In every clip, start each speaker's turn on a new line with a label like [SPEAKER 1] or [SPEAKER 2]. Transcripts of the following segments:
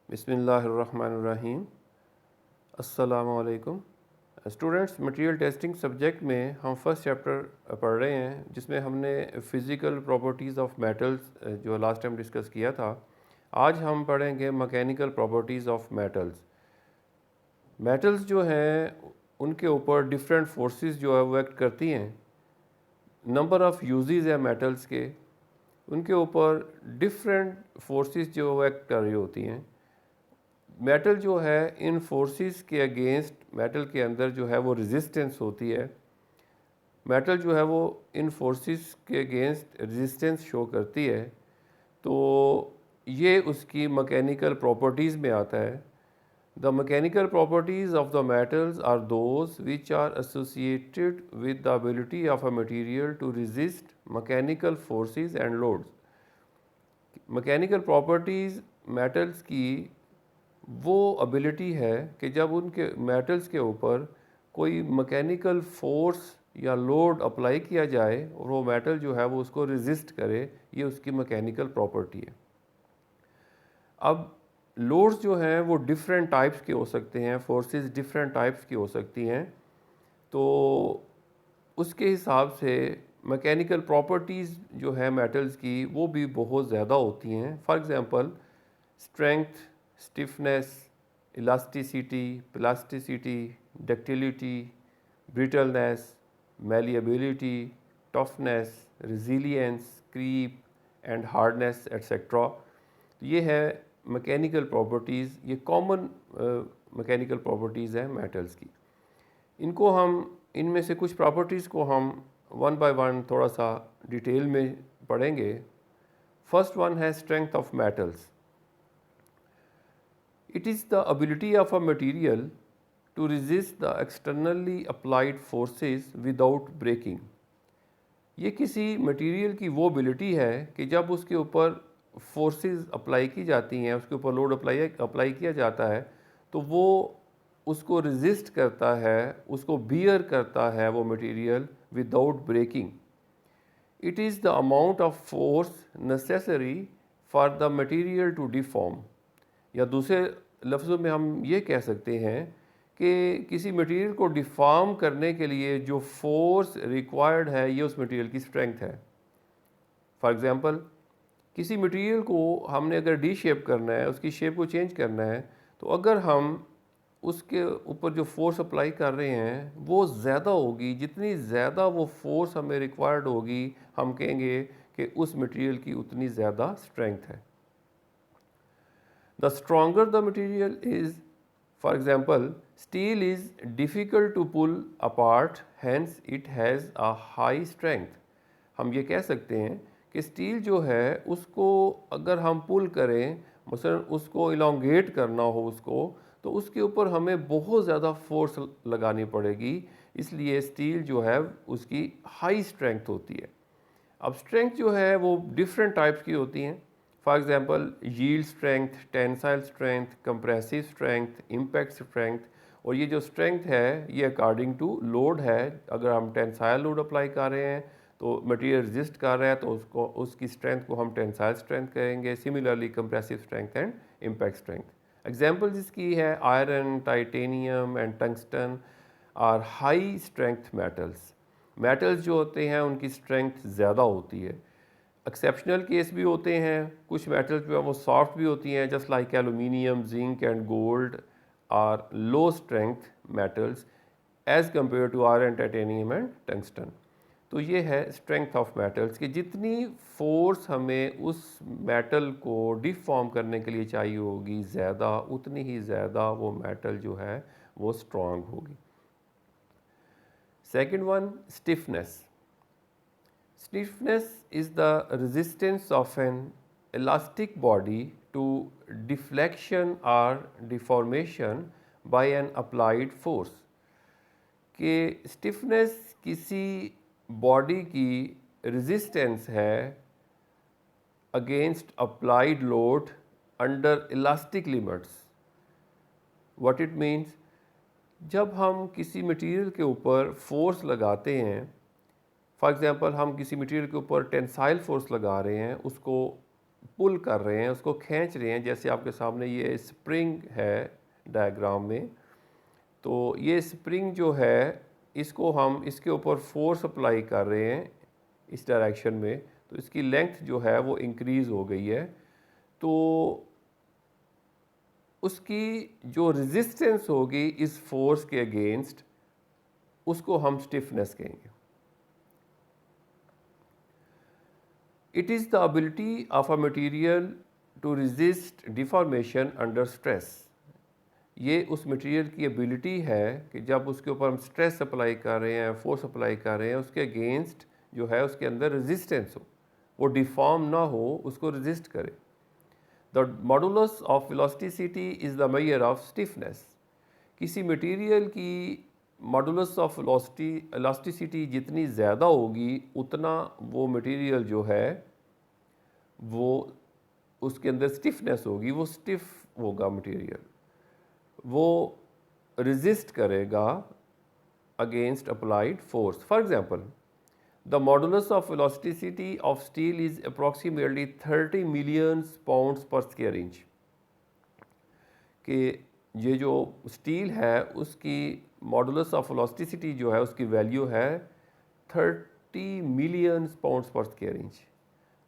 [SPEAKER 1] बिस्मिल्लाहिर्रहमानिर्रहीम। अस्सलामुअलैकुम students. Material testing subject में हम फर्स्ट चैप्टर पढ़ रहे हैं, जिसमें हमने फ़िज़िकल प्रॉपर्टीज़ ऑफ मेटल्स जो लास्ट टाइम डिस्कस किया था। आज हम पढ़ेंगे mechanical properties of metals. Metals जो हैं उनके ऊपर डिफरेंट फोर्सेस जो है वो एक्ट करती हैं। नंबर ऑफ़ यूजेस है मेटल्स के, उनके ऊपर डिफरेंट फोर्सेस जो वो एक्ट कर रही होती हैं। मेटल जो है इन फोर्सेस के अगेंस्ट, मेटल के अंदर जो है वो रेजिस्टेंस होती है। मेटल जो है वो इन फोर्सेस के अगेंस्ट रेजिस्टेंस शो करती है, तो ये उसकी मैकेनिकल प्रॉपर्टीज़ में आता है। The mechanical properties of the metals are those which are associated with the ability of a material to resist mechanical forces and loads. Mechanical properties metals की वो एबिलिटी है कि जब उनके मेटल्स के ऊपर कोई मैकेनिकल फोर्स या लोड अप्लाई किया जाए और वो मेटल जो है वो उसको रेजिस्ट करे, ये उसकी मैकेनिकल प्रॉपर्टी है। अब लोड्स जो हैं वो डिफरेंट टाइप्स के हो सकते हैं, फोर्सेस डिफरेंट टाइप्स की हो सकती हैं, तो उसके हिसाब से मैकेनिकल प्रॉपर्टीज़ जो है मेटल्स की वो भी बहुत ज़्यादा होती हैं। For example strength, stiffness, elasticity, plasticity, ductility, brittleness, malleability, toughness, resilience, creep and hardness etcetera. ये है मैकेनिकल प्रॉपर्टीज़, ये कॉमन मैकेनिकल प्रॉपर्टीज़ हैं मेटल्स की। इनको हम, इनमें से कुछ प्रॉपर्टीज़ को हम वन बाय वन थोड़ा सा डिटेल में पढ़ेंगे। फर्स्ट वन है strength of metals. It is the ability of a material to resist the externally applied forces without breaking। ये किसी मटेरियल की वो एबिलिटी है कि जब उसके ऊपर फोर्सेस अप्लाई की जाती हैं, उसके ऊपर लोड अप्लाई किया जाता है, तो वो उसको रेजिस्ट करता है, उसको बियर करता है वो material without breaking. It is the amount of force necessary for the material to deform. या दूसरे लफ्ज़ों में हम ये कह सकते हैं कि किसी मटेरियल को डिफॉर्म करने के लिए जो फोर्स रिक्वायर्ड है, ये उस मटेरियल की स्ट्रेंथ है। फॉर एग्ज़ाम्पल, किसी मटेरियल को हमने अगर डी शेप करना है, उसकी शेप को चेंज करना है, तो अगर हम उसके ऊपर जो फोर्स अप्लाई कर रहे हैं वो ज़्यादा होगी, जितनी ज़्यादा वो फोर्स हमें रिक्वायर्ड होगी, हम कहेंगे कि उस मटेरियल की उतनी ज़्यादा स्ट्रेंथ है। The stronger the material is, for example, steel is difficult to pull apart, hence it has a high strength। हम ये कह सकते हैं कि स्टील जो है उसको अगर हम पुल करें, मसलन उसको इलोंगेट करना हो उसको, तो उसके ऊपर हमें बहुत ज़्यादा फोर्स लगानी पड़ेगी, इसलिए स्टील जो है उसकी हाई स्ट्रेंथ होती है। अब स्ट्रेंथ जो है वो डिफरेंट टाइप्स की होती हैं। For example yield strength, tensile strength, compressive strength, impact strength. और ये जो स्ट्रेंथ है ये अकॉर्डिंग टू लोड है। अगर हम टेंसाइल लोड अप्लाई कर रहे हैं तो मटेरियल रेजिस्ट कर रहा है, तो उसको, उसकी स्ट्रेंथ को हम टेंसाइल स्ट्रेंथ कहेंगे। Similarly compressive strength and impact strength. Example इसकी है iron, titanium and tungsten are high strength metals. Metals जो होते हैं उनकी स्ट्रेंथ ज़्यादा होती है। एक्सेप्शनल केस भी होते हैं, कुछ मेटल्स जो है वो सॉफ्ट भी होती हैं, just like aluminium, zinc and gold are low strength metals as compare to iron, titanium and tungsten. तो ये है स्ट्रेंथ ऑफ मेटल्स कि जितनी फोर्स हमें उस मेटल को डिफॉर्म करने के लिए चाहिए होगी ज़्यादा, उतनी ही ज़्यादा वो मेटल जो है वो स्ट्रॉन्ग होगी। Second one, stiffness. Stiffness is the resistance of an elastic body to deflection or deformation by an applied force। कि stiffness किसी बॉडी की resistance है against applied load under elastic limits। What it means, जब हम किसी material के ऊपर force लगाते हैं, फॉर एग्ज़ाम्पल हम किसी मटेरियल के ऊपर टेंसाइल फोर्स लगा रहे हैं, उसको पुल कर रहे हैं, उसको खींच रहे हैं, जैसे आपके सामने ये स्प्रिंग है डायग्राम में। तो ये स्प्रिंग जो है इसको हम इसके ऊपर फोर्स अप्लाई कर रहे हैं इस डायरेक्शन में, तो इसकी लेंथ जो है वो इंक्रीज़ हो गई है। तो उसकी जो रेजिस्टेंस होगी इस फोर्स के अगेंस्ट, उसको हम स्टिफनेस कहेंगे। It is the ability of a material to resist deformation under stress. ये उस मटेरियल की एबिलिटी है कि जब उसके ऊपर हम स्ट्रेस अप्लाई कर रहे हैं, फोर्स अप्लाई कर रहे हैं, उसके अगेंस्ट जो है उसके अंदर रेजिस्टेंस हो, वो डिफॉर्म ना हो, उसको रेजिस्ट करे। The modulus of elasticity is the measure of stiffness. किसी मटेरियल की मॉडुलस ऑफ इलास्टिसिटी जितनी ज़्यादा होगी उतना वो मटेरियल जो है वो उसके अंदर स्टिफनेस होगी, वो स्टिफ होगा मटेरियल, वो रेजिस्ट करेगा against applied force. For example, the modulus of elasticity of steel is approximately 30 million pounds पर स्क्वायर इंच। कि ये जो स्टील है उसकी मॉडुलस ऑफ इलास्टिसिटी जो है उसकी वैल्यू है 30 मिलियन पाउंड्स पर square inch,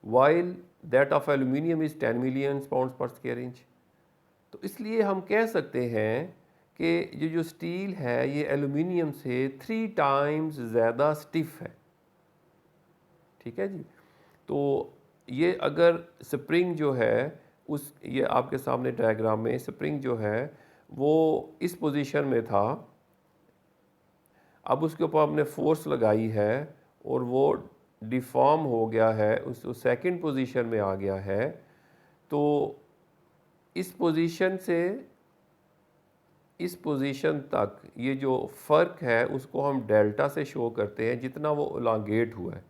[SPEAKER 1] while that of aluminium is 10 million pounds पर स्क्वायर इंच। तो इसलिए हम कह सकते हैं कि ये जो स्टील है ये एल्यूमिनियम से 3 टाइम्स ज़्यादा स्टिफ है। ठीक है जी। तो ये अगर स्प्रिंग जो है उस ये आपके सामने डायग्राम में स्प्रिंग जो है वो इस पोजीशन में था, अब उसके ऊपर हमने फोर्स लगाई है और वो डिफॉर्म हो गया है, उस सेकंड पोजीशन में आ गया है। तो इस पोजीशन से इस पोजीशन तक ये जो फ़र्क है उसको हम डेल्टा से शो करते हैं, जितना वो इलांगेट हुआ है,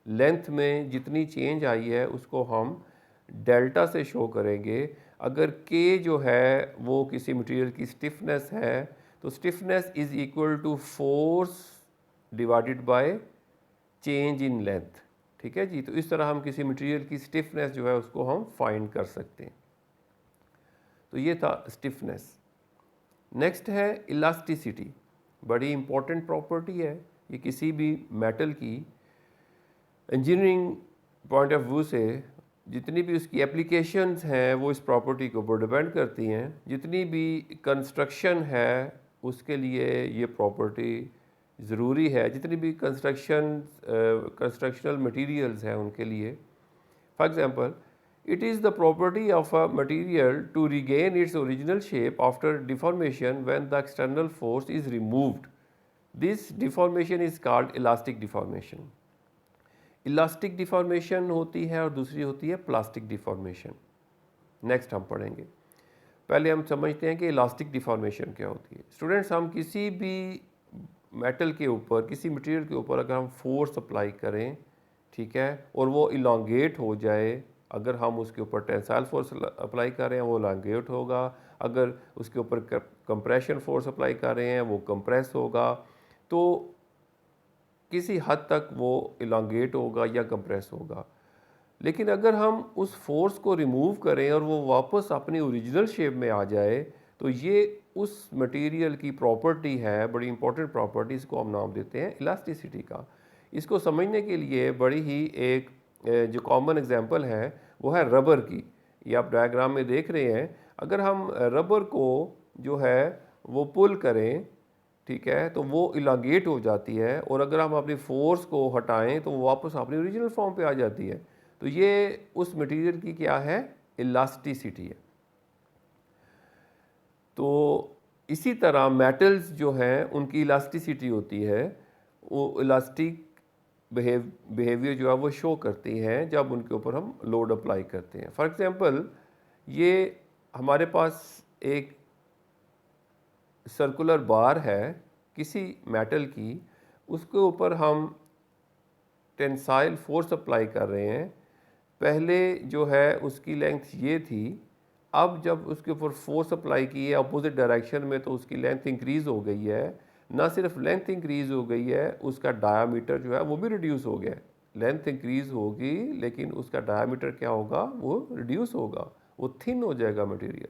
[SPEAKER 1] लेंथ में जितनी चेंज आई है उसको हम डेल्टा से शो करेंगे। अगर के जो है वो किसी मटेरियल की स्टिफनेस है तो stiffness is equal to force divided by change in length. ठीक है जी। तो इस तरह हम किसी मटेरियल की स्टिफनेस जो है उसको हम फाइंड कर सकते हैं। तो ये था स्टिफनेस। नेक्स्ट है इलास्टिसिटी, बड़ी इंपॉर्टेंट प्रॉपर्टी है। ये किसी भी मेटल की इंजीनियरिंग पॉइंट ऑफ व्यू से जितनी भी उसकी एप्लीकेशंस हैं वो इस प्रॉपर्टी के ऊपर डिपेंड करती हैं। जितनी भी कंस्ट्रक्शन है उसके लिए ये प्रॉपर्टी ज़रूरी है, जितनी भी कंस्ट्रक्शनल मटेरियल्स हैं उनके लिए। For example, it is the property of a material to regain its original shape after deformation when the external force is removed. This deformation is called elastic deformation. Elastic deformation होती है और दूसरी होती है plastic deformation. Next हम पढ़ेंगे। पहले हम समझते हैं कि इलास्टिक डिफॉर्मेशन क्या होती है। स्टूडेंट्स, हम किसी भी मेटल के ऊपर, किसी मटेरियल के ऊपर अगर हम फोर्स अप्लाई करें, ठीक है, और वो इलांगेट हो जाए, अगर हम उसके ऊपर टेंसाइल फोर्स अप्लाई कर रहे हैं वो इलांगेट होगा, अगर उसके ऊपर कंप्रेशन फोर्स अप्लाई कर रहे हैं वो कंप्रेस होगा, तो किसी हद तक वो इलांगेट होगा या कंप्रेस होगा। लेकिन अगर हम उस फोर्स को रिमूव करें और वो वापस अपनी ओरिजिनल शेप में आ जाए तो ये उस मटेरियल की प्रॉपर्टी है, बड़ी इंपॉर्टेंट प्रॉपर्टी, इसको हम नाम देते हैं इलास्टिसिटी का। इसको समझने के लिए बड़ी ही एक जो कॉमन एग्जांपल है वो है रबर की। ये आप डायग्राम में देख रहे हैं। अगर हम रबर को जो है वो पुल करें, ठीक है, तो वो इलांगेट हो जाती है, और अगर हम अपनी फोर्स को हटाएं तो वो वापस अपनी ओरिजिनल फॉर्म पे आ जाती है। तो ये उस मटेरियल की क्या है, इलास्टिसिटी है। तो इसी तरह मेटल्स जो हैं उनकी इलास्टिसिटी होती है, वो इलास्टिक बिहेवियर जो है वो शो करती हैं जब उनके ऊपर हम लोड अप्लाई करते हैं। फॉर एग्जांपल, ये हमारे पास एक सर्कुलर बार है किसी मेटल की, उसके ऊपर हम टेंसाइल फोर्स अप्लाई कर रहे हैं। पहले जो है उसकी लेंथ ये थी, अब जब उसके ऊपर फोर्स अप्लाई की है अपोजिट डायरेक्शन में तो उसकी लेंथ इंक्रीज़ हो गई है। ना सिर्फ लेंथ इंक्रीज़ हो गई है, उसका डायामीटर जो है वो भी रिड्यूस हो गया है लेंथ इंक्रीज होगी लेकिन उसका डायमीटर क्या होगा, वो रिड्यूस होगा, वो थिन हो जाएगा मटेरियल,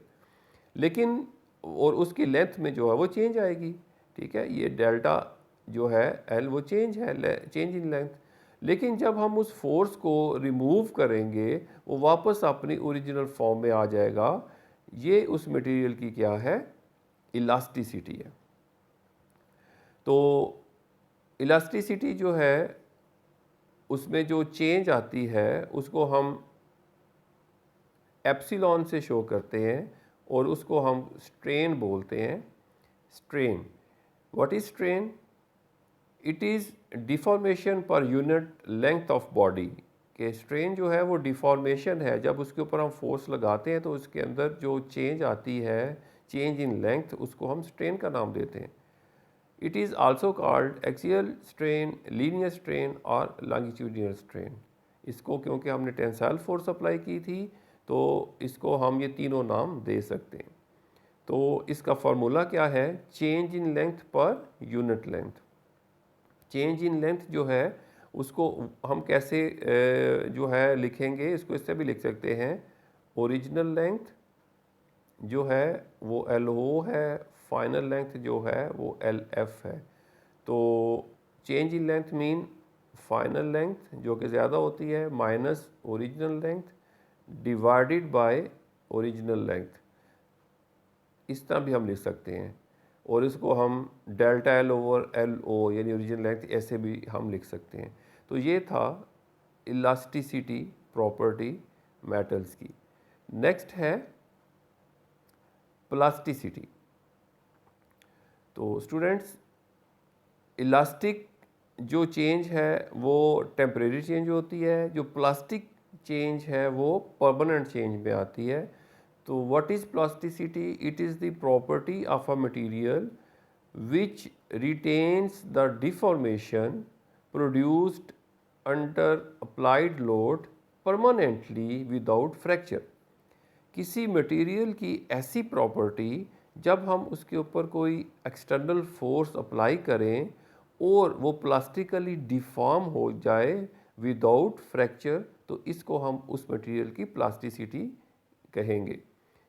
[SPEAKER 1] लेकिन और उसकी लेंथ में जो है वो चेंज आएगी। ठीक है, ये डेल्टा जो है एल वो चेंज है, चेंज इन लेंथ। लेकिन जब हम उस फोर्स को रिमूव करेंगे वो वापस अपनी ओरिजिनल फॉर्म में आ जाएगा। ये उस मटेरियल की क्या है, इलास्टिसिटी है। तो इलास्टिसिटी जो है उसमें जो चेंज आती है उसको हम एप्सिलॉन से शो करते हैं और उसको हम स्ट्रेन बोलते हैं। Strain, what is strain? It is deformation per unit length of body. के स्ट्रेन जो है वो डिफॉर्मेशन है, जब उसके ऊपर हम फोर्स लगाते हैं तो उसके अंदर जो चेंज आती है, चेंज इन लेंथ, उसको हम स्ट्रेन का नाम देते हैं। It is also called axial strain, linear strain और लॉन्गिट्यूडिनल स्ट्रेन। इसको क्योंकि हमने टेंसाइल फोर्स अप्लाई की थी तो इसको हम ये तीनों नाम दे सकते हैं। तो इसका फार्मूला क्या है, change in length per unit length. Change in length जो है उसको हम कैसे जो है लिखेंगे, इसको इससे भी लिख सकते हैं, ओरिजिनल लेंथ जो है वो LO है, फाइनल लेंथ जो है वो LF है। तो change in length mean final length जो कि ज़्यादा होती है minus original length divided by original length, इस तरह भी हम लिख सकते हैं। और इसको हम डेल्टा L ओवर LO यानी ओरिजिनल लेंथ ऐसे भी हम लिख सकते हैं। तो ये था इलास्टिसिटी प्रॉपर्टी मेटल्स की। नेक्स्ट है प्लास्टिसिटी। तो स्टूडेंट्स, इलास्टिक जो चेंज है वो टेम्परेरी चेंज होती है, जो प्लास्टिक चेंज है वो परमानेंट चेंज में आती है। तो what is plasticity? It is the property of a material which retains the deformation produced under applied load permanently without fracture। किसी मटेरियल की ऐसी प्रॉपर्टी जब हम उसके ऊपर कोई एक्सटर्नल फोर्स अप्लाई करें और वो प्लास्टिकली डिफॉर्म हो जाए विदाउट फ्रैक्चर, तो इसको हम उस मटेरियल की प्लास्टिसिटी कहेंगे।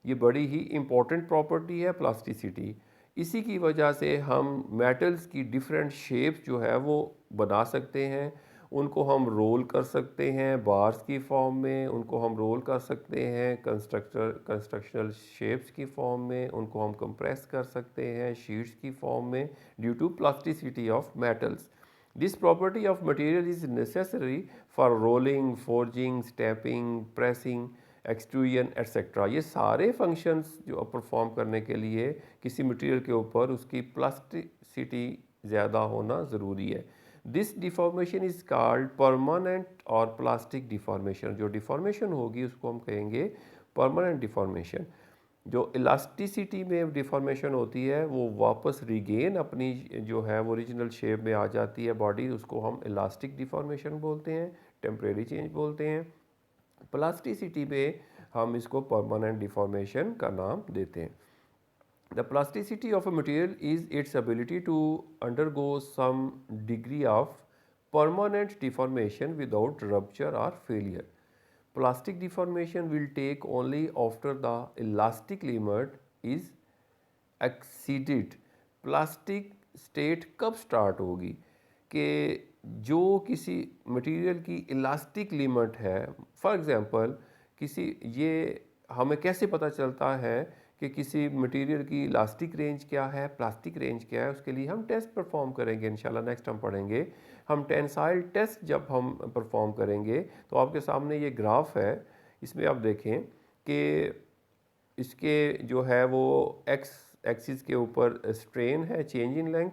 [SPEAKER 1] ये बड़ी ही इम्पोर्टेंट प्रॉपर्टी है प्लास्टिसिटी। इसी की वजह से हम मेटल्स की डिफरेंट शेप्स जो है वो बना सकते हैं, उनको हम रोल कर सकते हैं बार्स की फॉर्म में, उनको हम रोल कर सकते हैं कंस्ट्रक्शनल शेप्स की फॉर्म में, उनको हम कंप्रेस कर सकते हैं शीट्स की फॉर्म में due to plasticity of metals. This property of material is necessary for rolling, forging, stamping, pressing, extrusion etcetera. ये सारे फंक्शंस जो परफॉर्म करने के लिए किसी मटेरियल के ऊपर उसकी प्लास्टिसिटी ज़्यादा होना ज़रूरी है। This deformation is called permanent और प्लास्टिक डिफॉर्मेशन। जो डिफॉर्मेशन होगी उसको हम कहेंगे परमानेंट डिफॉर्मेशन। जो इलास्टिसिटी में डिफॉर्मेशन होती है वो वापस रिगेन अपनी जो है वो ओरिजिनल शेप में आ जाती है बॉडी, उसको हम इलास्टिक डिफॉर्मेशन बोलते हैं, टेम्परेरी चेंज बोलते हैं। प्लास्टिसिटी में हम इसको परमानेंट डिफॉर्मेशन का नाम देते हैं। The plasticity of a material is its ability to undergo some degree of permanent deformation without rupture or failure. Plastic deformation will take only after the elastic limit is exceeded। Plastic state कब start होगी कि जो किसी material की elastic limit है, for example किसी, ये हमें कैसे पता चलता है कि किसी मटेरियल की इलास्टिक रेंज क्या है, प्लास्टिक रेंज क्या है? उसके लिए हम टेस्ट परफॉर्म करेंगे, इंशाल्लाह नेक्स्ट हम पढ़ेंगे। हम टेंसाइल टेस्ट जब हम परफॉर्म करेंगे तो आपके सामने ये ग्राफ है, इसमें आप देखें कि इसके जो है वो एक्स एक्सिस के ऊपर स्ट्रेन है, चेंज इन लेंथ,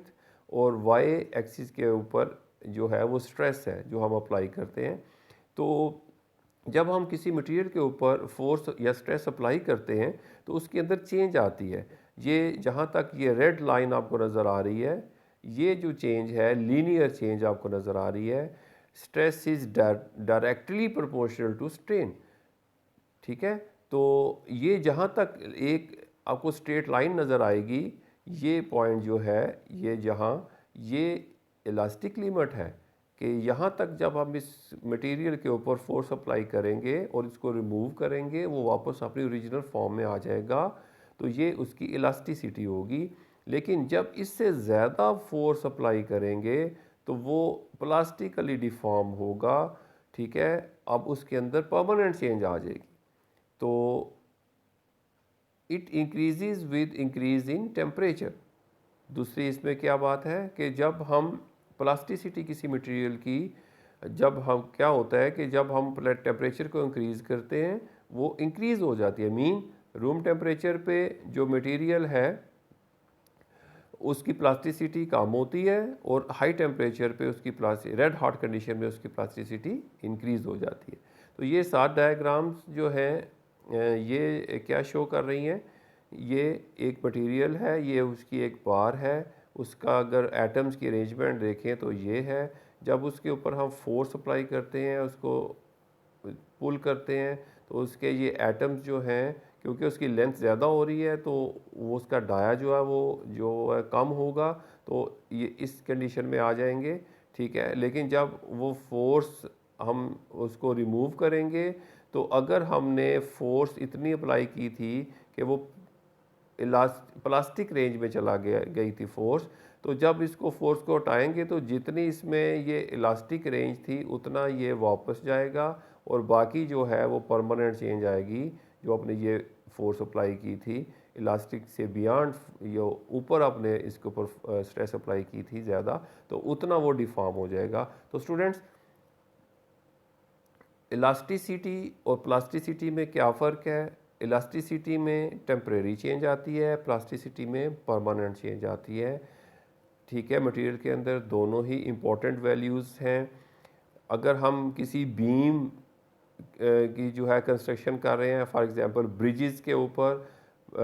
[SPEAKER 1] और वाई एक्सिस के ऊपर जो है वो स्ट्रेस है जो हम अप्लाई करते हैं। तो जब हम किसी मटेरियल के ऊपर फोर्स या स्ट्रेस अप्लाई करते हैं तो उसके अंदर चेंज आती है। ये जहाँ तक ये रेड लाइन आपको नज़र आ रही है, ये जो चेंज है लीनियर चेंज आपको नज़र आ रही है। Stress is directly proportional to strain. ठीक है, तो ये जहाँ तक एक आपको स्ट्रेट लाइन नज़र आएगी, ये पॉइंट जो है ये जहाँ ये इलास्टिक लिमिट है, कि यहाँ तक जब हम इस मटेरियल के ऊपर फोर्स अप्लाई करेंगे और इसको रिमूव करेंगे वो वापस अपनी ओरिजिनल फॉर्म में आ जाएगा, तो ये उसकी इलास्टिसिटी होगी। लेकिन जब इससे ज़्यादा फोर्स अप्लाई करेंगे तो वो प्लास्टिकली डिफॉर्म होगा, ठीक है। अब उसके अंदर परमानेंट चेंज आ जाएगी। तो it increases with increase in temperature. दूसरी इसमें क्या बात है कि जब हम प्लास्टिसिटी किसी मटेरियल की, जब हम क्या होता है कि जब हम टेम्परेचर को इंक्रीज़ करते हैं वो इंक्रीज़ हो जाती है। मीन रूम टेम्परेचर पे जो मटेरियल है उसकी प्लास्टिसिटी कम होती है और हाई टेम्परेचर पे उसकी रेड हॉट कंडीशन में उसकी प्लास्टिसिटी इंक्रीज़ हो जाती है। तो ये 7 डायग्राम्स जो हैं ये क्या शो कर रही हैं, ये एक मटेरियल है, ये उसकी एक बार है, उसका अगर एटम्स की अरेंजमेंट देखें तो ये है। जब उसके ऊपर हम फोर्स अप्लाई करते हैं, उसको पुल करते हैं, तो उसके ये एटम्स जो हैं, क्योंकि उसकी लेंथ ज़्यादा हो रही है तो वो उसका डाया जो है वो जो है कम होगा, तो ये इस कंडीशन में आ जाएंगे, ठीक है। लेकिन जब वो फोर्स हम उसको रिमूव करेंगे तो अगर हमने फोर्स इतनी अप्लाई की थी कि वो प्लास्टिक रेंज में चला गई थी फोर्स, तो जब इसको फोर्स को हटाएंगे तो जितनी इसमें ये इलास्टिक रेंज थी उतना ये वापस जाएगा और बाकी जो है वो परमानेंट चेंज आएगी। जो आपने ये फोर्स अप्लाई की थी इलास्टिक से बियॉन्ड, ये ऊपर आपने इसके ऊपर स्ट्रेस अप्लाई की थी ज़्यादा, तो उतना वो डिफॉर्म हो जाएगा। तो स्टूडेंट्स, इलास्टिसिटी और प्लास्टिसिटी में क्या फ़र्क है? इलास्टिसिटी में टेम्परेरी चेंज आती है, प्लास्टिसिटी में परमानेंट चेंज आती है, ठीक है। मटेरियल के अंदर दोनों ही इम्पोर्टेंट वैल्यूज़ हैं। अगर हम किसी बीम की जो है कंस्ट्रक्शन कर रहे हैं, फॉर एग्जांपल ब्रिजेस के ऊपर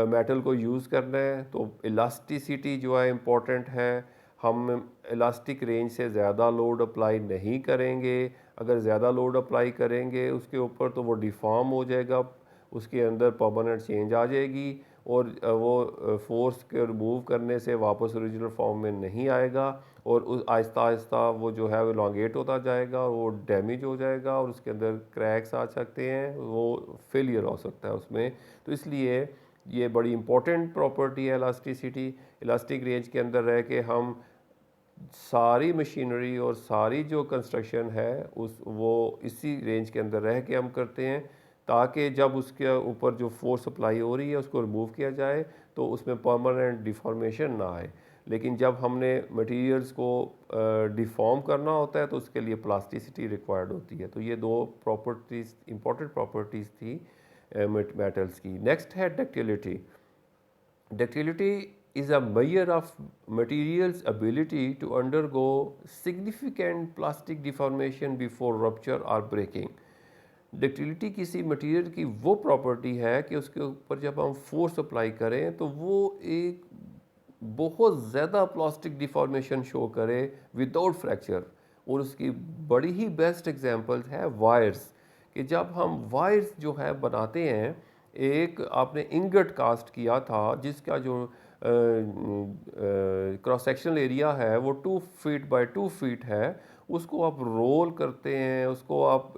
[SPEAKER 1] मेटल को यूज़ करना है, तो इलास्टिसिटी जो है इम्पोर्टेंट है। हम इलास्टिक रेंज से ज़्यादा लोड अप्लाई नहीं करेंगे। अगर ज़्यादा लोड अप्लाई करेंगे उसके ऊपर तो वो डिफॉर्म हो जाएगा, उसके अंदर परमानेंट चेंज आ जाएगी और वो फोर्स के रिमूव करने से वापस ओरिजिनल फॉर्म में नहीं आएगा और आहिस्ता आहिस्ता वो जो है वो इलांगेट होता जाएगा और वो डैमेज हो जाएगा और उसके अंदर क्रैक्स आ सकते हैं, वो फेलियर हो सकता है उसमें। तो इसलिए ये बड़ी इंपॉर्टेंट प्रॉपर्टी है इलास्टिसिटी। इलास्टिक रेंज के अंदर रह के हम सारी मशीनरी और सारी जो कंस्ट्रक्शन है वो इसी रेंज के अंदर रह के हम करते हैं, ताकि जब उसके ऊपर जो फोर्स अप्लाई हो रही है उसको रिमूव किया जाए तो उसमें परमानेंट डिफॉर्मेशन ना आए। लेकिन जब हमने मटेरियल्स को डिफॉर्म करना होता है तो उसके लिए प्लास्टिसिटी रिक्वायर्ड होती है। तो ये दो प्रॉपर्टीज़, इंपॉर्टेंट प्रॉपर्टीज़ थी मेटल्स की। नेक्स्ट है ductility. Ductility is a measure of material's ability to undergo significant plastic deformation before rupture or breaking. Ductility किसी मटेरियल की वो प्रॉपर्टी है कि उसके ऊपर जब हम फोर्स अप्लाई करें तो वो एक बहुत ज़्यादा प्लास्टिक डिफॉर्मेशन शो करे विदाउट फ्रैक्चर। और उसकी बड़ी ही बेस्ट एग्जांपल्स है वायर्स, कि जब हम वायर्स जो है बनाते हैं, एक आपने इंगट कास्ट किया था जिसका जो क्रॉस सेक्शनल एरिया है वो 2 फीट बाय 2 फीट है, उसको आप रोल करते हैं, उसको आप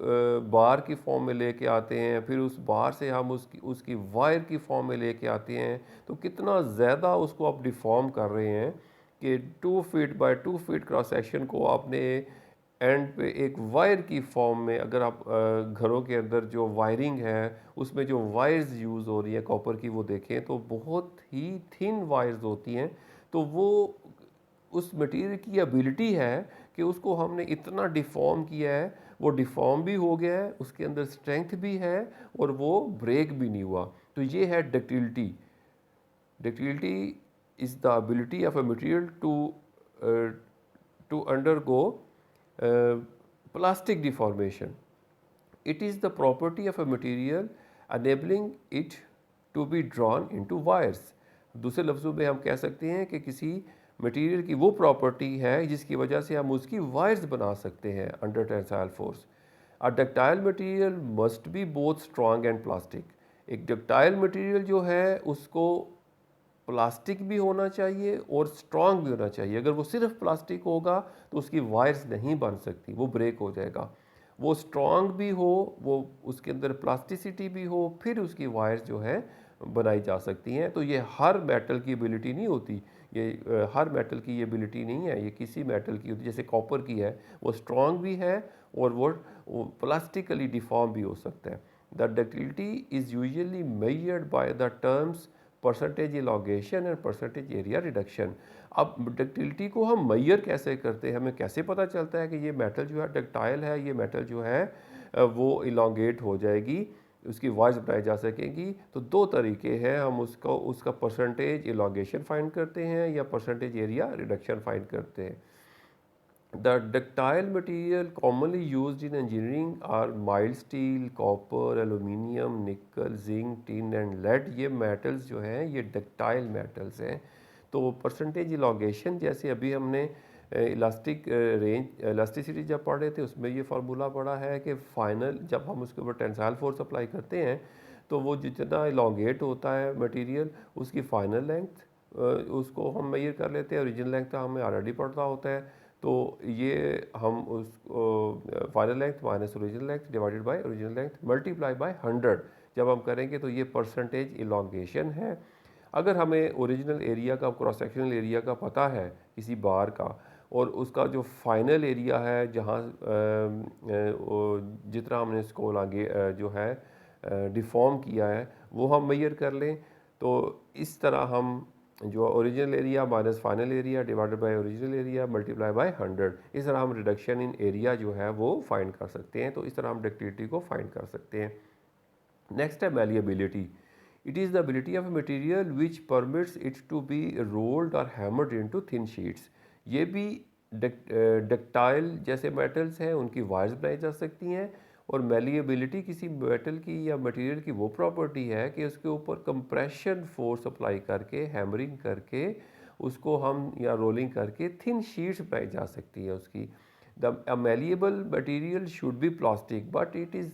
[SPEAKER 1] बार की फॉर्म में लेके आते हैं, फिर उस बार से हम उसकी वायर की फॉर्म में लेके आते हैं, तो कितना ज़्यादा उसको आप डिफॉर्म कर रहे हैं कि 2 feet by 2 feet cross section को आपने एंड पे एक वायर की फॉर्म में, अगर आप घरों के अंदर जो वायरिंग है उसमें जो वायर्स यूज़ हो रही है कॉपर की वो देखें तो बहुत ही थिन वायर्स होती हैं। तो वो उस मटेरियल की एबिलिटी है कि उसको हमने इतना डिफॉर्म किया है, वो डिफॉर्म भी हो गया है, उसके अंदर स्ट्रेंथ भी है और वो ब्रेक भी नहीं हुआ। तो ये है ductility. Ductility is the ability of a material to undergo plastic deformation. It is the property of a material enabling it to be drawn into wires. दूसरे लफ्ज़ों में हम कह सकते हैं कि किसी मटेरियल की वो प्रॉपर्टी है जिसकी वजह से हम उसकी वायर्स बना सकते हैं under tensile force. A ductile material must be both strong and plastic. एक डक्टाइल मटेरियल जो है उसको प्लास्टिक भी होना चाहिए और स्ट्रॉन्ग भी होना चाहिए। अगर वो सिर्फ प्लास्टिक होगा तो उसकी वायर्स नहीं बन सकती, वो ब्रेक हो जाएगा। वो स्ट्रॉन्ग भी हो, वो उसके अंदर प्लास्टिसिटी भी हो, फिर उसकी वायर्स जो है बनाई जा सकती हैं। तो ये हर मेटल की एबिलिटी नहीं होती, ये हर मेटल की ये एबिलिटी नहीं है, ये किसी मेटल की होती है। जैसे कॉपर की है, वो स्ट्रॉन्ग भी है और वो प्लास्टिकली डिफॉर्म भी हो सकता है। The ductility is usually measured by the terms percentage elongation and percentage area reduction. अब डक्टिलिटी को हम मेजर कैसे करते हैं, हमें कैसे पता चलता है कि ये मेटल जो है डक्टाइल है, ये मेटल जो है वो इलॉन्गेट हो जाएगी, उसकी वाइज बनाई जा सकेगी। तो दो तरीके हैं, हम उसका परसेंटेज इलॉन्गेशन फाइंड करते हैं या परसेंटेज एरिया रिडक्शन फाइंड करते हैं। The ductile material commonly used in engineering are mild steel, copper, aluminium, nickel, zinc, tin and lead। ये metals जो हैं ये ductile metals हैं। तो परसेंटेज इलॉन्गेशन जैसे अभी हमने इलास्टिक रेंज इलास्टिसिटी जब पढ़ रहे थे उसमें ये फार्मूला पढ़ा है कि फाइनल जब हम उसके ऊपर टेंसाइल फोर्स अप्लाई करते हैं तो वो जितना इलॉन्गेट होता है मटेरियल उसकी फाइनल लेंथ उसको हम मेजर कर लेते हैं। ओरिजिनल लेंथ का हमें ऑलरेडी पता होता है, तो ये हम उस final length minus original length divided by original length multiply by 100 जब हम करेंगे तो ये परसेंटेज इलॉन्गेशन है। अगर हमें ओरिजिनल एरिया का क्रॉस सेक्शनल एरिया का पता है किसी बार का और उसका जो फाइनल एरिया है जहाँ जितना हमने इसको आगे जो है डिफॉर्म किया है वो हम मेजर कर लें, तो इस तरह हम जो original area minus final area divided by original area multiply by 100, इस तरह हम रिडक्शन इन एरिया जो है वो फाइंड कर सकते हैं। तो इस तरह हम डक्टिलिटी को फाइंड कर सकते हैं। नेक्स्ट है malleability. It is the ability of a material which permits it to be rolled और हैमर्ड इनटू थिन शीट्स। ये भी डक्टाइल जैसे मेटल्स हैं उनकी वायर्स बनाई जा सकती हैं। और मैलिएबिलिटी किसी मेटल की या मटेरियल की वो प्रॉपर्टी है कि उसके ऊपर कंप्रेशन फोर्स अप्लाई करके हैमरिंग करके उसको हम या रोलिंग करके थिन शीट्स बनाई जा सकती है उसकी। A malleable material should be plastic, but it is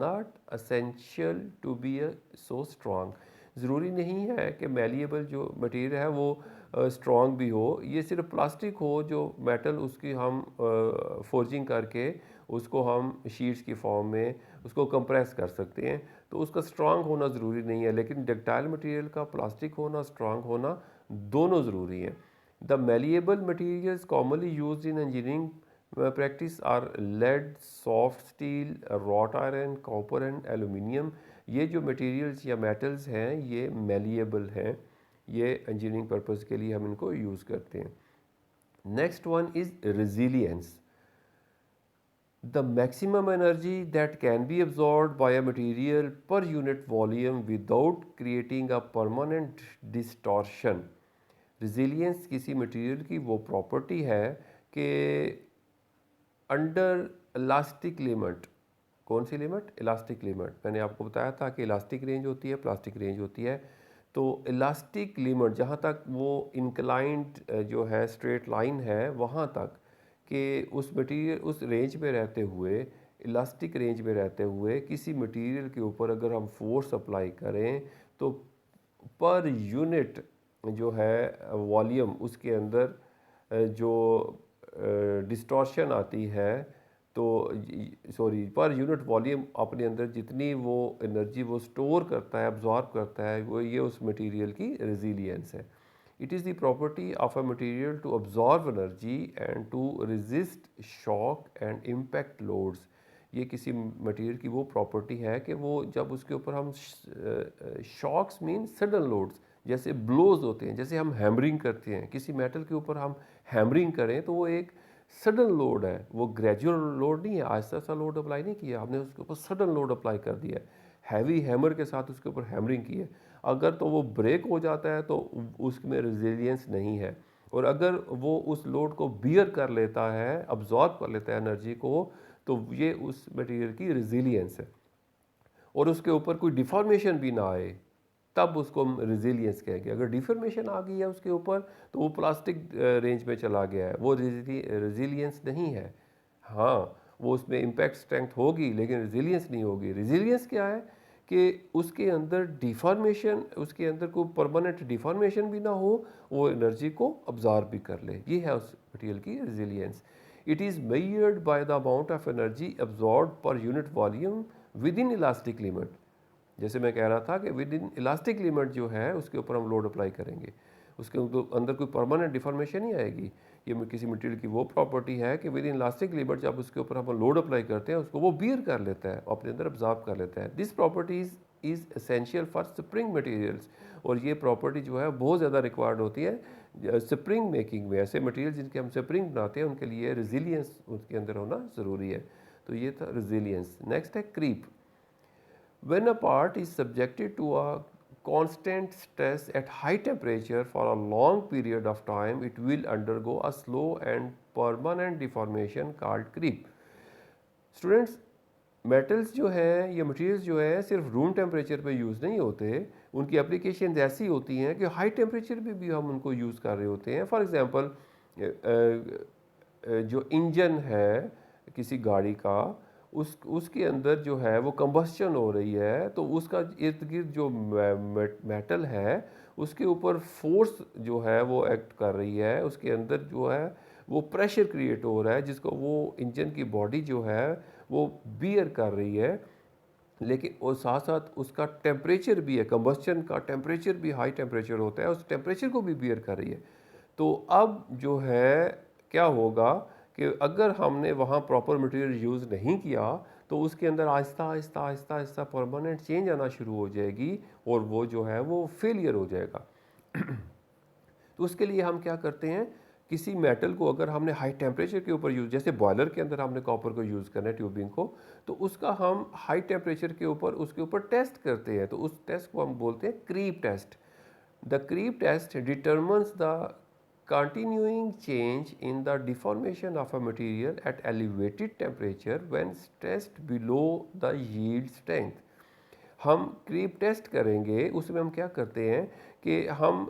[SPEAKER 1] not essential to be so strong। ज़रूरी नहीं है कि malleable जो मटेरियल है वो स्ट्रॉन्ग भी हो, ये सिर्फ प्लास्टिक हो जो मेटल उसकी हम फोर्जिंग करके उसको हम शीट्स की फॉर्म में उसको कंप्रेस कर सकते हैं, तो उसका स्ट्रॉन्ग होना ज़रूरी नहीं है। लेकिन डक्टाइल मटेरियल का प्लास्टिक होना स्ट्रॉन्ग होना दोनों ज़रूरी हैं। The malleable materials commonly used in engineering practice are lead, soft steel, wrought iron, copper and aluminium. ये जो मटेरियल्स या मेटल्स हैं ये मेलिएबल हैं, ये इंजीनियरिंग पर्पस के लिए हम इनको यूज़ करते हैं। Next one is resilience. The maximum energy that can be absorbed by a material per unit volume without creating a permanent distortion। resilience किसी मटेरियल की वो प्रॉपर्टी है कि अंडर इलास्टिक लिमिट, कौन सी लिमिट? Elastic limit. मैंने आपको बताया था कि इलास्टिक रेंज होती है, प्लास्टिक रेंज होती है। तो इलास्टिक लिमिट जहाँ तक वो इंक्लाइंड जो है स्ट्रेट लाइन है वहाँ तक कि उस मटेरियल उस रेंज में रहते हुए, इलास्टिक रेंज में रहते हुए किसी मटेरियल के ऊपर अगर हम फोर्स अप्लाई करें तो पर यूनिट जो है वॉल्यूम उसके अंदर जो डिस्टॉर्शन आती है, तो सॉरी पर यूनिट वॉल्यूम अपने अंदर जितनी वो एनर्जी वो स्टोर करता है, अब्जॉर्ब करता है, वो ये उस मटेरियल की रेजिलियंस है। It is the property of a material to absorb energy and to resist shock and impact loads. ये किसी मटेरियल की वो प्रॉपर्टी है कि वो जब उसके ऊपर हम शॉक्स मीन सडन लोड्स जैसे ब्लोज होते हैं, जैसे हम हैमरिंग करते हैं किसी मेटल के ऊपर, हम हैमरिंग करें तो वो एक सडन लोड है, वो ग्रेजुअल लोड नहीं है, आहिस्ता आहिस्ता लोड अप्लाई नहीं किया हमने, उसके ऊपर सडन लोड अप्लाई कर दिया है, हैवी हैमर के साथ उसके ऊपर हैमरिंग की है। अगर तो वो ब्रेक हो जाता है तो उसमें रेजिलियंस नहीं है, और अगर वो उस लोड को बियर कर लेता है, अब्जॉर्ब कर लेता है एनर्जी को, तो ये उस मटेरियल की रेजिलियंस है। और उसके ऊपर कोई डिफॉर्मेशन भी ना आए तब उसको हम रेजिलियंस कहेंगे। अगर डिफॉर्मेशन आ गई है उसके ऊपर तो वो प्लास्टिक रेंज में चला गया है, वो रेजिलियंस नहीं है। हाँ, वो उसमें इम्पैक्ट स्ट्रेंथ होगी लेकिन रेजिलियंस नहीं होगी। रेजिलियंस क्या है कि उसके अंदर डिफॉर्मेशन, उसके अंदर कोई परमानेंट डिफॉर्मेशन भी ना हो, वो एनर्जी को अब्जॉर्ब भी कर ले। ये है उस मटेरियल की resilience. It is measured by the amount of energy absorb per unit volume with in elastic limit. जैसे मैं कह रहा था कि विद इन इलास्टिक लिमिट जो है उसके ऊपर हम लोड अप्लाई करेंगे, उसके अंदर कोई परमानेंट डिफॉर्मेशन नहीं आएगी। ये किसी मटेरियल की वो प्रॉपर्टी है कि विद इन इलास्टिक लिमिट जब उसके ऊपर हम लोड अप्लाई करते हैं उसको वो बियर कर लेता है, अपने अंदर ऑब्जॉर्ब कर लेता है। This properties is essential for spring materials, और ये प्रॉपर्टी जो है बहुत ज़्यादा रिक्वायर्ड होती है स्प्रिंग मेकिंग में। ऐसे मटेरियल जिनके हम स्प्रिंग बनाते हैं उनके लिए रेजिलियंस उसके अंदर होना ज़रूरी है। तो ये था रेजिलियंस। नेक्स्ट है creep. When a part is subjected to a constant stress at high temperature for a long period of time, it will undergo a slow and permanent deformation called creep. Students, metals जो है, ये materials जो है सिर्फ room temperature पे use नहीं होते, उनकी एप्लीकेशन ऐसी होती हैं कि हाई टेम्परेचर पे भी हम उनको यूज़ कर रहे होते हैं। फॉर एग्जांपल जो इंजन है किसी गाड़ी का, उसके अंदर जो है वो कंबस्चन हो रही है, तो उसका इर्द गिर्द जो मेटल है उसके ऊपर फोर्स जो है वो एक्ट कर रही है, उसके अंदर जो है वो प्रेशर क्रिएट हो रहा है जिसको वो इंजन की बॉडी जो है वो बियर कर रही है। लेकिन और साथ साथ उसका टेम्परेचर भी है, कंबस्चन का टेम्परेचर भी हाई टेम्परेचर होता है, उस टेम्परेचर को भी बियर कर रही है। तो अब जो है क्या होगा कि अगर हमने वहाँ प्रॉपर मटेरियल यूज़ नहीं किया तो उसके अंदर आहिस्ता आहिस्ता आहिस्ता आहिस्ता परमानेंट चेंज आना शुरू हो जाएगी और वो जो है वो फेलियर हो जाएगा। तो उसके लिए हम क्या करते हैं, किसी मेटल को अगर हमने हाई टेम्परेचर के ऊपर यूज़, जैसे बॉयलर के अंदर हमने कॉपर को यूज़ करना है ट्यूबिंग को, तो उसका हम हाई टेम्परेचर के ऊपर उसके ऊपर टेस्ट करते हैं, तो उस टेस्ट को हम बोलते हैं creep test. The creep test determines the continuing change in the deformation of a material at elevated temperature when stressed below the yield strength. हम क्रीप टेस्ट करेंगे, उसमें हम क्या करते हैं कि हम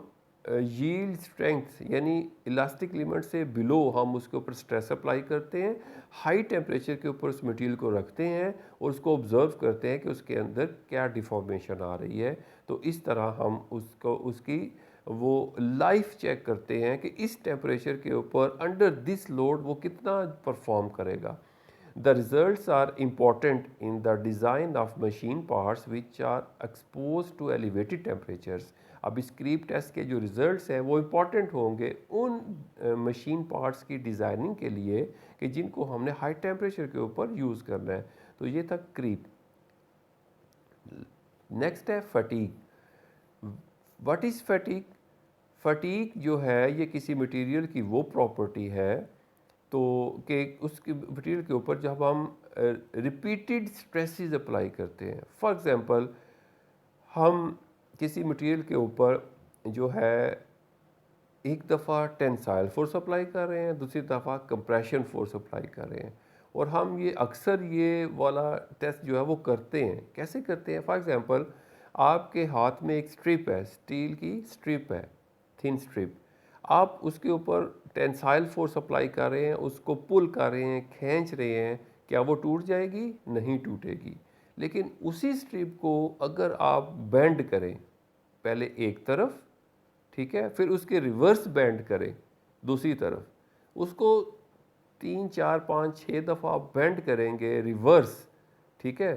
[SPEAKER 1] यील्ड स्ट्रेंथ यानी इलास्टिक लिमिट से बिलो हम उसके ऊपर स्ट्रेस अप्लाई करते हैं, हाई टेम्परेचर के ऊपर उस मटेरियल को रखते हैं और उसको ऑब्जर्व करते हैं कि उसके अंदर क्या डिफॉर्मेशन आ रही है। तो इस तरह हम उसको उसकी वो लाइफ चेक करते हैं कि इस टेम्परेचर के ऊपर अंडर दिस लोड वो कितना परफॉर्म करेगा। The results are important in the design of machine parts which are exposed to elevated temperatures. अब इस क्रीप टेस्ट के जो रिजल्ट्स हैं वो इम्पॉर्टेंट होंगे उन मशीन पार्ट्स की डिज़ाइनिंग के लिए कि जिनको हमने हाई टेम्परेचर के ऊपर यूज़ करना है। तो ये था क्रीप। नेक्स्ट है fatigue. What is fatigue? Fatigue जो है ये किसी मटेरियल की वो प्रॉपर्टी है तो कि उसके मटेरियल के ऊपर जब हम रिपीटेड स्ट्रेसेस अप्लाई करते हैं, फॉर एग्जांपल हम किसी मटेरियल के ऊपर जो है एक दफ़ा टेंसाइल फोर्स अप्लाई कर रहे हैं, दूसरी दफ़ा कंप्रेशन फोर्स अप्लाई कर रहे हैं, और हम ये अक्सर ये वाला टेस्ट जो है वो करते हैं। कैसे करते हैं? फॉर एग्जांपल आपके हाथ में एक स्ट्रिप है, स्टील की स्ट्रिप है, थिन स्ट्रिप, आप उसके ऊपर टेंसाइल फोर्स अप्लाई कर रहे हैं, उसको पुल कर रहे हैं, खींच रहे हैं, क्या वो टूट जाएगी? नहीं टूटेगी। लेकिन उसी स्ट्रिप को अगर आप बेंड करें, पहले एक तरफ, ठीक है, फिर उसके रिवर्स बेंड करें दूसरी तरफ, उसको 3 4 5 6 दफ़ा आप बेंड करेंगे रिवर्स, ठीक है,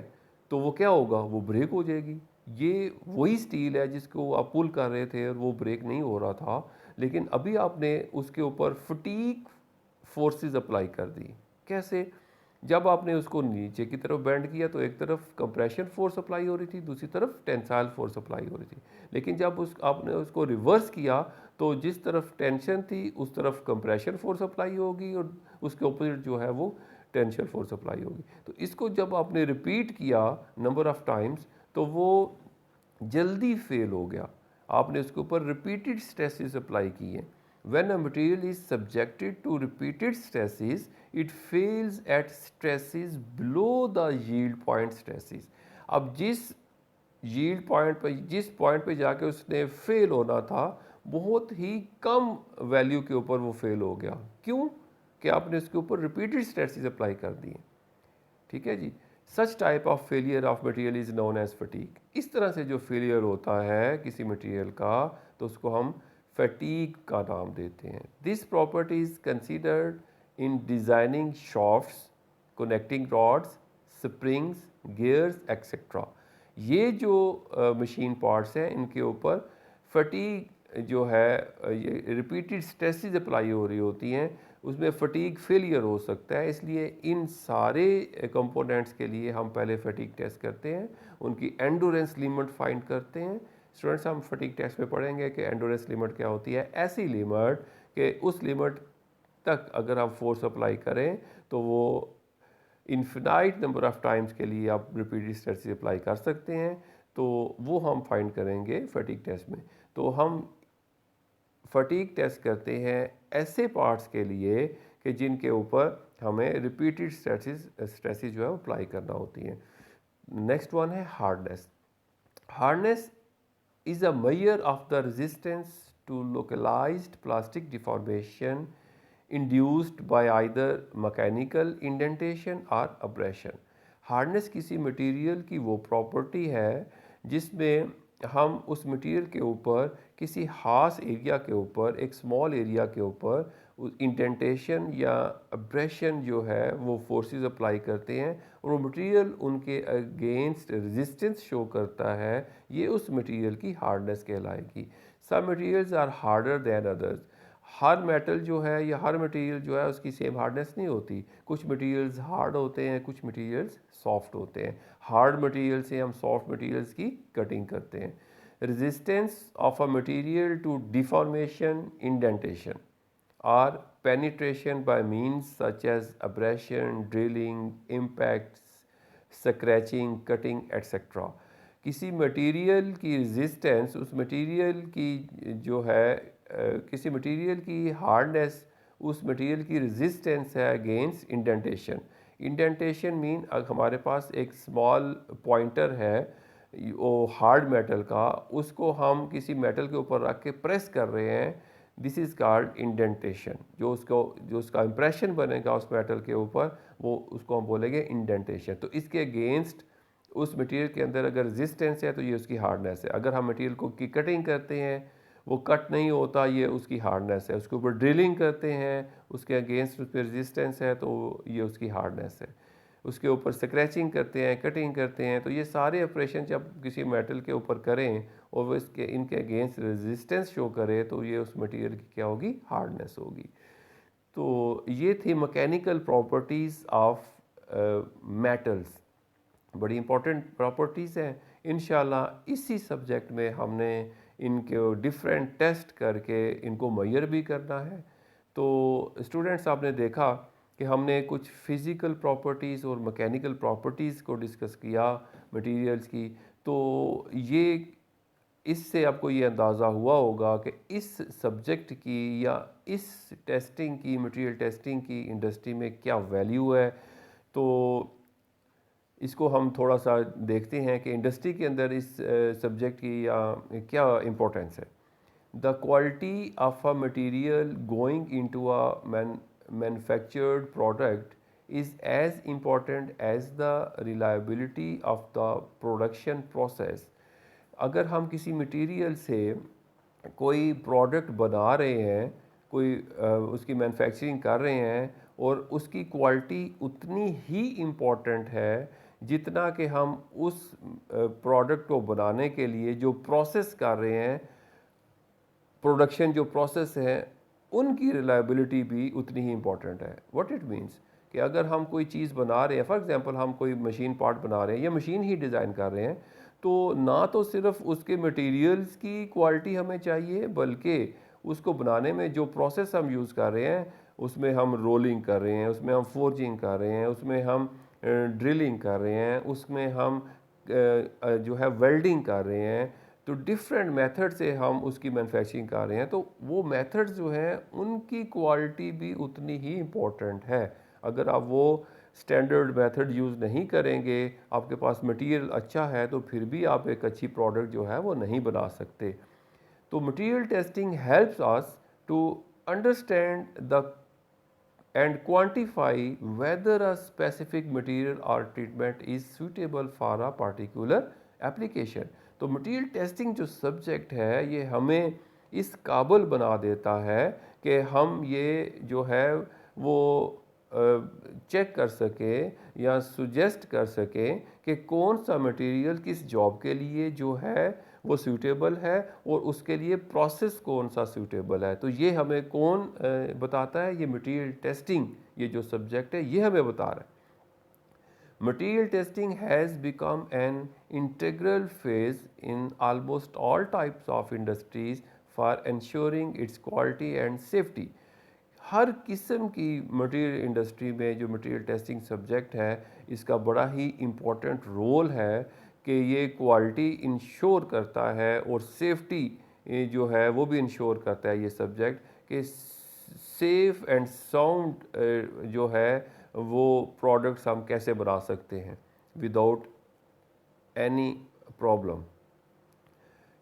[SPEAKER 1] तो वो क्या होगा? वो ब्रेक हो जाएगी। ये वही स्टील है जिसको आप पुल कर रहे थे और वो ब्रेक नहीं हो रहा था, लेकिन अभी आपने उसके ऊपर फटीग फोर्सेस अप्लाई कर दी। कैसे? जब आपने उसको नीचे की तरफ बेंड किया तो एक तरफ कंप्रेशन फोर्स अप्लाई हो रही थी, दूसरी तरफ टेंसाइल फोर्स अप्लाई हो रही थी। लेकिन जब आपने उसको रिवर्स किया तो जिस तरफ टेंशन थी उस तरफ कंप्रेशन फोर्स अप्लाई होगी और उसके अपोजिट जो है वो टेंशन फोर्स अप्लाई होगी। तो इसको जब आपने रिपीट किया नंबर ऑफ टाइम्स तो वो जल्दी फेल हो गया। आपने उसके ऊपर रिपीटेड स्ट्रेसेस अप्लाई किए। When a material is subjected to repeated stresses, it fails at stresses below the yield point stresses. अब जिस yield point पर, जिस पॉइंट पे जाके उसने फेल होना था, बहुत ही कम वैल्यू के ऊपर वो फेल हो गया। क्यों? कि आपने उसके ऊपर रिपीटेड स्ट्रेसेस अप्लाई कर दिए। ठीक है जी। Such type of failure of material is known as fatigue. इस तरह से जो फेलियर होता है किसी मटेरियल का तो उसको हम फटीक का नाम देते हैं। This property is considered in designing shafts, connecting rods, springs, gears etcetera. ये जो मशीन पार्ट्स हैं इनके ऊपर फटीग जो है ये रिपीटेड स्ट्रेसेस अप्लाई हो रही होती हैं, उसमें फटीग फेलियर हो सकता है। इसलिए इन सारे कंपोनेंट्स के लिए हम पहले फटीग टेस्ट करते हैं, उनकी एंडोरेंस लिमिट फाइंड करते हैं। स्टूडेंट्स हम फटीग टेस्ट में पढ़ेंगे कि एंडोरेंस लिमिट क्या होती है। ऐसी लिमिट कि उस लिमिट तक अगर आप फोर्स अप्लाई करें तो वो इन्फिनाइट नंबर ऑफ टाइम्स के लिए आप रिपीटेड स्ट्रेसेस अप्लाई कर सकते हैं, तो वो हम फाइंड करेंगे फटीग टेस्ट में। तो हम फटीग टेस्ट करते हैं ऐसे पार्ट्स के लिए कि जिनके ऊपर हमें रिपीटेड स्ट्रेसेस जो है अप्लाई करना होती हैं। नेक्स्ट वन है hardness. Hardness is a measure of the resistance to localized plastic deformation induced by either mechanical indentation or abrasion। Hardness किसी मटेरियल की वो प्रॉपर्टी है जिसमें हम उस मटेरियल के ऊपर किसी खास एरिया के ऊपर, एक स्मॉल एरिया के ऊपर इंडेंटेशन या अब्रेशन जो है वो फोर्सेस अप्लाई करते हैं और वो मटेरियल उनके अगेंस्ट रेजिस्टेंस शो करता है। ये उस मटेरियल की हार्डनेस कहलाएगी। Some materials are harder than others. हर मेटल जो है या हर मटेरियल जो है उसकी सेम हार्डनेस नहीं होती। कुछ मटेरियल्स हार्ड होते हैं, कुछ मटेरियल्स सॉफ्ट होते हैं। हार्ड मटेरियल से हम सॉफ्ट मटेरियल्स की कटिंग करते हैं। Resistance of a material to deformation, indentation or penetration by means such as abrasion, drilling, impacts, scratching, cutting etc। किसी मटेरियल की रेजिस्टेंस, उस मटेरियल की जो है किसी मटेरियल की हार्डनेस उस मटेरियल की रेजिस्टेंस है अगेंस्ट इंडेंटेशन। इंडेंटेशन मीन हमारे पास एक स्मॉल पॉइंटर है वो हार्ड मेटल का, उसको हम किसी मेटल के ऊपर रख के प्रेस कर रहे हैं, दिस इज़ कॉल्ड इंडेंटेशन। जो उसका इंप्रेशन बनेगा उस मेटल के ऊपर वो उसको हम बोलेंगे इंडेंटेशन। तो इसके अगेंस्ट उस मटेरियल के अंदर अगर रेजिस्टेंस है तो ये उसकी हार्डनेस है। अगर हम मटेरियल को की कटिंग करते हैं वो कट नहीं होता, ये उसकी हार्डनेस है। उसके ऊपर ड्रिलिंग करते हैं उसके अगेंस्ट उस पर रेजिस्टेंस है तो ये उसकी हार्डनेस है। उसके ऊपर स्क्रैचिंग करते हैं, कटिंग करते हैं, तो ये सारे ऑपरेशन जब किसी मेटल के ऊपर करें और वो इसके इनके अगेंस्ट रेजिस्टेंस शो करे तो ये उस मटेरियल की क्या होगी, हार्डनेस होगी। तो ये थी मैकेनिकल प्रॉपर्टीज़ ऑफ मेटल्स, बड़ी इंपॉर्टेंट प्रॉपर्टीज़ हैं। इंशाल्लाह इसी सब्जेक्ट में हमने इनके डिफरेंट टेस्ट करके इनको मेजर भी करना है। तो स्टूडेंट्स आपने देखा कि हमने कुछ फिज़िकल प्रॉपर्टीज़ और मैकेनिकल प्रॉपर्टीज़ को डिस्कस किया मटेरियल्स की। तो ये इससे आपको ये अंदाज़ा हुआ होगा कि इस सब्जेक्ट की या इस टेस्टिंग की, मटेरियल टेस्टिंग की इंडस्ट्री में क्या वैल्यू है। तो इसको हम थोड़ा सा देखते हैं कि इंडस्ट्री के अंदर इस सब्जेक्ट की या क्या इम्पोर्टेंस है। The quality of a material going into a manufactured product is as important as the reliability of the production process। अगर हम किसी मटेरियल से कोई प्रोडक्ट बना रहे हैं, कोई उसकी मैन्युफैक्चरिंग कर रहे हैं और उसकी क्वालिटी उतनी ही इम्पोर्टेंट है जितना कि हम उस प्रोडक्ट को बनाने के लिए जो प्रोसेस कर रहे हैं, प्रोडक्शन जो प्रोसेस है उनकी रिलायबिलिटी भी उतनी ही इम्पॉर्टेंट है। व्हाट इट मीन्स कि अगर हम कोई चीज़ बना रहे हैं, फॉर एग्जांपल हम कोई मशीन पार्ट बना रहे हैं या मशीन ही डिज़ाइन कर रहे हैं, तो ना तो सिर्फ उसके मटेरियल्स की क्वालिटी हमें चाहिए बल्कि उसको बनाने में जो प्रोसेस हम यूज़ कर रहे हैं उसमें हम रोलिंग कर रहे हैं, उसमें हम फोर्जिंग कर रहे हैं, उसमें हम ड्रिलिंग कर रहे हैं, उसमें हम जो है वेल्डिंग कर रहे हैं, तो डिफरेंट मेथड से हम उसकी मैन्युफैक्चरिंग कर रहे हैं। तो वो मेथड्स जो हैं उनकी क्वालिटी भी उतनी ही इम्पोर्टेंट है। अगर आप वो स्टैंडर्ड मेथड यूज़ नहीं करेंगे, आपके पास मटेरियल अच्छा है तो फिर भी आप एक अच्छी प्रोडक्ट जो है वो नहीं बना सकते। तो material testing helps us to understand the and quantify whether a specific material or treatment is suitable for a particular application। तो मटेरियल टेस्टिंग जो सब्जेक्ट है ये हमें इस काबिल बना देता है कि हम ये जो है वो चेक कर सकें या सुजेस्ट कर सकें कि कौन सा मटेरियल किस जॉब के लिए जो है वो सूटेबल है और उसके लिए प्रोसेस कौन सा सूटेबल है। तो ये हमें कौन बताता है? ये मटेरियल टेस्टिंग, ये जो सब्जेक्ट है ये हमें बता रहा है। Material testing has become an integral phase in almost all types of industries for ensuring its quality and safety। हर किस्म की मटेरियल इंडस्ट्री में जो मटेरियल टेस्टिंग सब्जेक्ट है इसका बड़ा ही इम्पोर्टेंट रोल है कि ये क्वालिटी इंश्योर करता है और सेफ्टी जो है वो भी इंश्योर करता है ये सब्जेक्ट कि सेफ़ एंड साउंड जो है वो प्रोडक्ट्स हम कैसे बना सकते हैं विदाउट एनी प्रॉब्लम।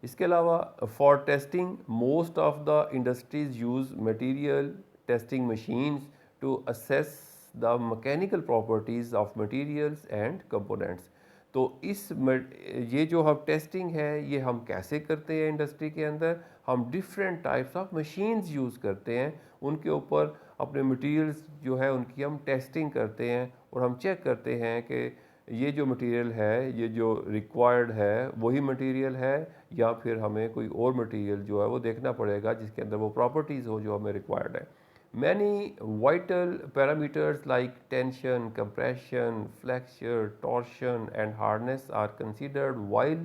[SPEAKER 1] इसके अलावा for testing most of the industries use material testing machines to assess the mechanical properties of materials and components. तो ये जो हम टेस्टिंग है ये हम कैसे करते हैं इंडस्ट्री के अंदर? हम different types of machines use करते हैं, उनके ऊपर अपने मटेरियल्स जो है उनकी हम टेस्टिंग करते हैं और हम चेक करते हैं कि ये जो मटेरियल है ये जो रिक्वायर्ड है वही मटेरियल है या फिर हमें कोई और मटेरियल जो है वो देखना पड़ेगा जिसके अंदर वो प्रॉपर्टीज़ हो जो हमें रिक्वायर्ड है। Many vital parameters like tension, compression, flexure, torsion and hardness are considered while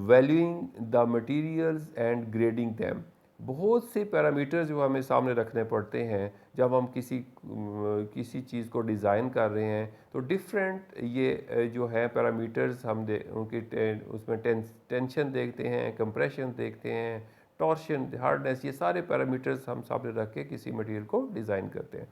[SPEAKER 1] valuing the materials and grading them। बहुत से पैरामीटर्स जो हमें सामने रखने पड़ते हैं जब हम किसी चीज़ को डिज़ाइन कर रहे हैं। तो डिफरेंट ये जो है पैरामीटर्स हम उसमें टेंशन देखते हैं, कंप्रेशन देखते हैं, टॉर्शन, हार्डनेस, ये सारे पैरामीटर्स हम सामने रख के किसी मटेरियल को डिज़ाइन करते हैं।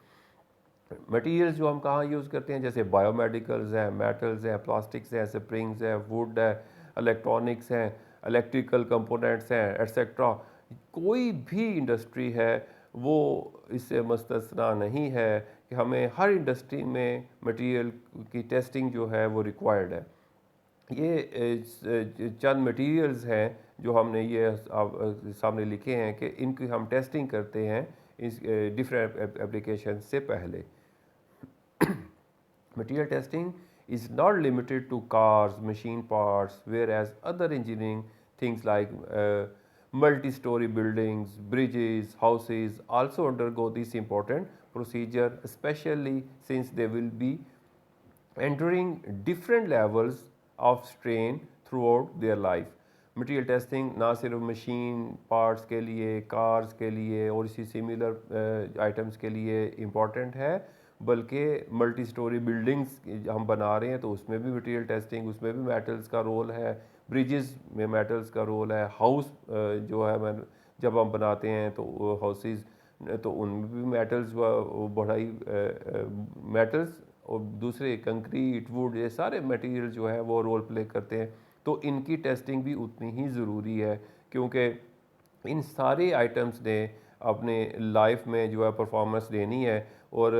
[SPEAKER 1] मटेरियल्स जो हम कहाँ यूज़ करते हैं जैसे बायोमेडिकल्स हैं, मेटल्स हैं, प्लास्टिक्स हैं, स्प्रिंग्स हैं, वुड है, इलेक्ट्रॉनिक्स हैं, इलेक्ट्रिकल कंपोनेंट्स हैं, एट्सेट्रा। कोई भी इंडस्ट्री है वो इससे मुस्तस्ना नहीं है कि हमें हर इंडस्ट्री में मटेरियल की टेस्टिंग जो है वो रिक्वायर्ड है। ये चंद मटेरियल्स हैं जो हमने ये सामने लिखे हैं कि इनकी हम टेस्टिंग करते हैं इस डिफरेंट एप्लीकेशन से पहले। Material testing is not limited to cars, machine parts, whereas other engineering things like multi-story buildings, bridges, houses also undergo this important procedure, especially since they will be entering different levels of strain throughout their life। Material testing ना सिर्फ machine parts के लिए, cars के लिए और इसी similar items के लिए इम्पॉर्टेंट है, बल्कि मल्टी स्टोरी बिल्डिंग्स हम बना रहे हैं तो उसमें भी मटेरियल टेस्टिंग, उसमें भी मेटल्स का रोल है, ब्रिजेस में मेटल्स का रोल है, हाउस जो है जब हम बनाते हैं तो हाउसेस तो उनमें भी मेटल्स बढ़ाई मेटल्स और दूसरे कंक्रीट, वुड, ये सारे मटेरियल जो है वो रोल प्ले करते हैं। तो इनकी टेस्टिंग भी उतनी ही ज़रूरी है क्योंकि इन सारे आइटम्स ने अपने लाइफ में जो है परफॉर्मेंस देनी है और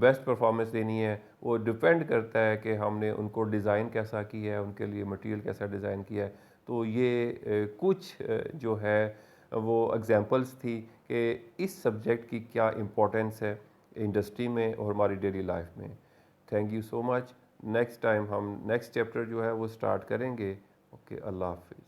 [SPEAKER 1] बेस्ट परफॉर्मेंस देनी है। वो डिपेंड करता है कि हमने उनको डिज़ाइन कैसा किया है, उनके लिए मटेरियल कैसा डिज़ाइन किया है। तो ये कुछ जो है वो एग्जांपल्स थी कि इस सब्जेक्ट की क्या इम्पोर्टेंस है इंडस्ट्री में और हमारी डेली लाइफ में। Thank you so much. Next time हम नेक्स्ट चैप्टर जो है वो स्टार्ट करेंगे। ओके, अल्लाह हाफिज़।